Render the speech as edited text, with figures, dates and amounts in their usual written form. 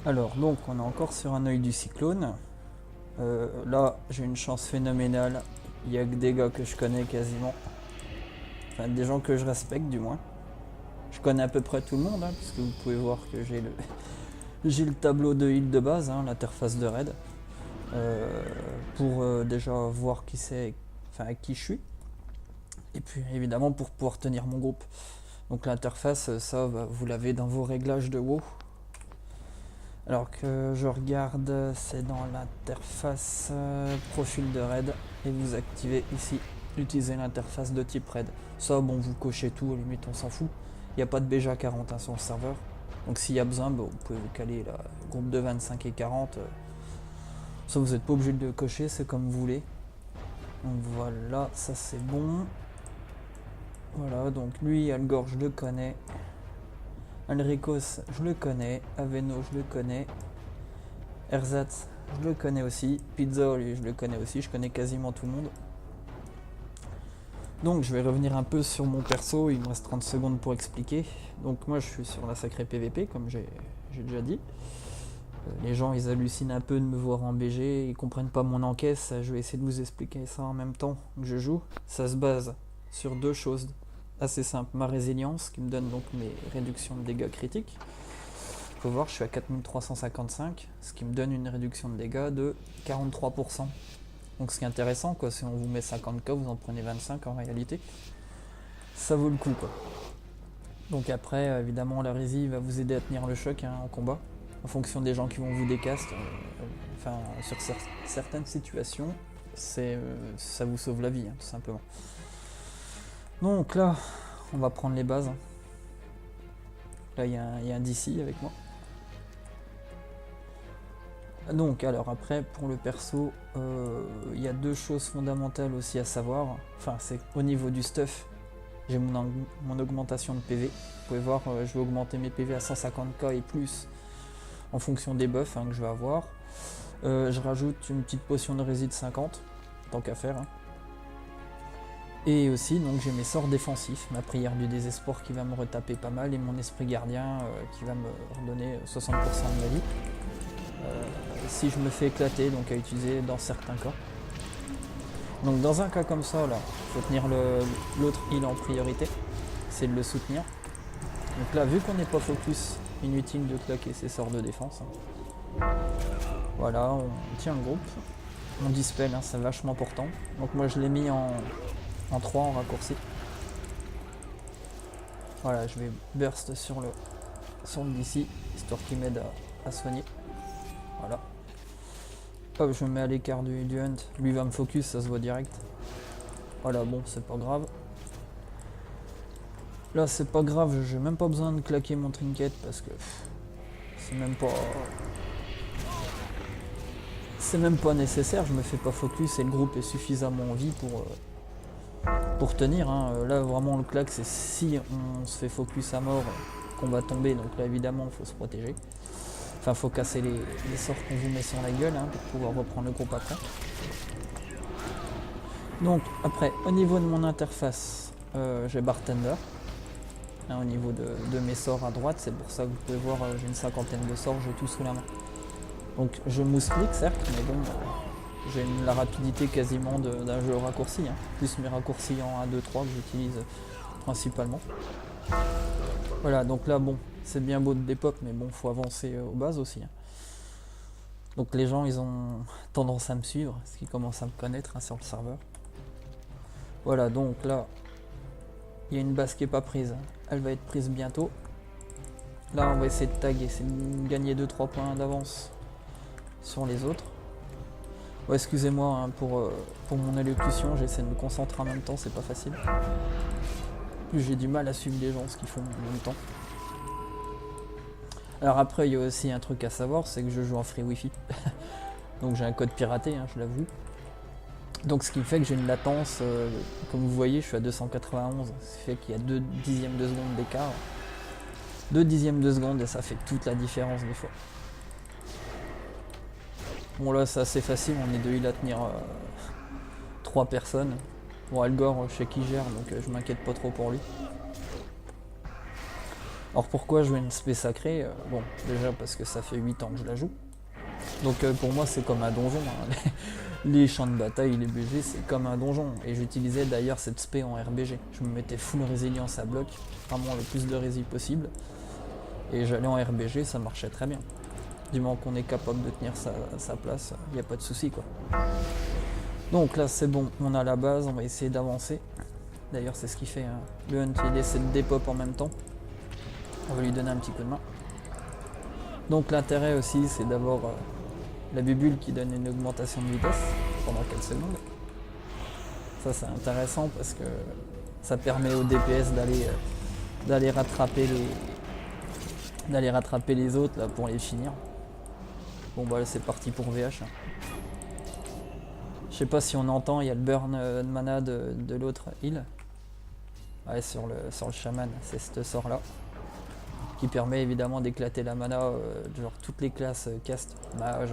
Alors, donc, on est encore sur un œil du cyclone. Là, j'ai une chance phénoménale. Il y a que des gars que je connais quasiment. Enfin, des gens que je respecte, du moins. Je connais à peu près tout le monde, hein, puisque vous pouvez voir que j'ai le, j'ai le tableau de heal de base, hein, l'interface de raid. Pour déjà voir qui c'est, enfin, à qui je suis. Et puis, évidemment, pour pouvoir tenir mon groupe. Donc, l'interface, ça, bah, vous l'avez dans vos réglages de WoW. Alors que je regarde, c'est dans l'interface profil de raid et vous activez ici utiliser l'interface de type raid. Ça, bon, vous cochez tout, à la limite, on s'en fout. Il n'y a pas de BJ 40 hein, sur le serveur. Donc s'il y a besoin, bah, vous pouvez vous caler là, groupe de 25 et 40. Ça, vous n'êtes pas obligé de le cocher, c'est comme vous voulez. Donc voilà, ça c'est bon. Voilà, donc lui, Algor, je le connais. Alricos, je le connais. Aveno, je le connais. Erzatz, je le connais aussi. Pizza, lui, je le connais aussi. Je connais quasiment tout le monde. Donc, je vais revenir un peu sur mon perso. Il me reste 30 secondes pour expliquer. Donc, moi, je suis sur la sacrée PVP, comme j'ai déjà dit. Les gens, ils hallucinent un peu de me voir en BG. Ils comprennent pas mon encaisse. Je vais essayer de vous expliquer ça en même temps que je joue. Ça se base sur deux choses assez simples. Ma résilience, qui me donne donc mes réductions de dégâts critiques. Faut voir, je suis à 4355, ce qui me donne une réduction de dégâts de 43%. Donc ce qui est intéressant, quoi, si on vous met 50k, vous en prenez 25 en réalité. Ça vaut le coup, quoi. Donc après, évidemment, la rési va vous aider à tenir le choc hein, en combat, en fonction des gens qui vont vous décaster. Enfin, sur certaines situations, ça vous sauve la vie, hein, tout simplement. Donc là, on va prendre les bases. Là, il y a un DC avec moi. Donc alors après pour le perso, il y a deux choses fondamentales aussi à savoir. Enfin c'est au niveau du stuff, j'ai mon augmentation de PV. Vous pouvez voir, je vais augmenter mes PV à 150k et plus en fonction des buffs hein, que je vais avoir. Je rajoute une petite potion de réside 50, tant qu'à faire. Hein. Et aussi donc j'ai mes sorts défensifs, ma prière du désespoir qui va me retaper pas mal et mon esprit gardien qui va me redonner 60% de ma vie. Si je me fais éclater, donc à utiliser dans certains cas. Donc dans un cas comme ça, là, il faut tenir l'autre heal en priorité, c'est de le soutenir. Donc là, vu qu'on n'est pas focus, inutile de claquer ses sorts de défense. Hein. Voilà, on tient le groupe, on dispel, hein, c'est vachement important. Donc moi je l'ai mis en 3 en raccourci. Voilà, je vais burst sur le DC, histoire qu'il m'aide à soigner. Voilà. Hop, je me mets à l'écart du hunt. Lui va me focus, ça se voit direct. Voilà, bon, c'est pas grave. Là, c'est pas grave, j'ai même pas besoin de claquer mon trinket parce que c'est même pas. C'est même pas nécessaire, je me fais pas focus et le groupe est suffisamment en vie pour tenir. Hein. Là, vraiment, le claque, c'est si on se fait focus à mort qu'on va tomber. Donc là, évidemment, il faut se protéger. Enfin, faut casser les sorts qu'on vous met sur la gueule hein, pour pouvoir reprendre le groupe après. Donc, après, au niveau de mon interface, j'ai Bartender. Hein, au niveau de mes sorts à droite, c'est pour ça que vous pouvez voir, j'ai une cinquantaine de sorts, j'ai tout sous la main. Donc, je mousse-clique, certes, mais bon, j'ai la rapidité quasiment d'un jeu raccourci. Hein, plus mes raccourcis en 1, 2, 3 que j'utilise principalement. Voilà, donc là, bon, c'est bien beau de dépop, mais bon, faut avancer aux bases aussi. Hein. Donc les gens, ils ont tendance à me suivre, parce qu'ils commencent à me connaître hein, sur le serveur. Voilà, donc là, il y a une base qui n'est pas prise. Elle va être prise bientôt. Là, on va essayer de taguer, c'est de gagner 2-3 points d'avance sur les autres. Oh, excusez-moi hein, pour mon allocution, j'essaie de me concentrer en même temps, c'est pas facile. Plus j'ai du mal à suivre les gens, ce qu'ils font en même temps. Alors après, il y a aussi un truc à savoir, c'est que je joue en free wifi. Donc j'ai un code piraté, hein, je l'avoue. Donc ce qui fait que j'ai une latence, comme vous voyez, je suis à 291. Ce qui fait qu'il y a 2 dixièmes de seconde d'écart. 2 dixièmes de seconde et ça fait toute la différence des fois. Bon là c'est assez facile, on est 2 heal à tenir 3 personnes. Bon Algor, je sais qui gère, donc je m'inquiète pas trop pour lui. Alors pourquoi jouer une spé sacrée? Bon, déjà parce que ça fait 8 ans que je la joue. Donc pour moi c'est comme un donjon, hein. Les champs de bataille, les BG, c'est comme un donjon. Et j'utilisais d'ailleurs cette spé en RBG. Je me mettais full résilience à bloc, vraiment le plus de résil possible. Et j'allais en RBG, ça marchait très bien. Du moment qu'on est capable de tenir sa place, il n'y a pas de souci quoi. Donc là c'est bon, on a la base, on va essayer d'avancer. D'ailleurs c'est ce qu'il fait, hein. Le Hunt il essaie de dépop en même temps. On va lui donner un petit coup de main. Donc l'intérêt aussi c'est d'avoir la bubule qui donne une augmentation de vitesse pendant 4 secondes. Ça c'est intéressant parce que ça permet au DPS d'aller rattraper les autres là, pour les finir. Bon bah là c'est parti pour VH. Hein. Je sais pas si on entend, il y a le burn de mana de l'autre heal. Ouais, sur le chaman, c'est ce sort là. Qui permet évidemment d'éclater la mana, genre toutes les classes cast mage,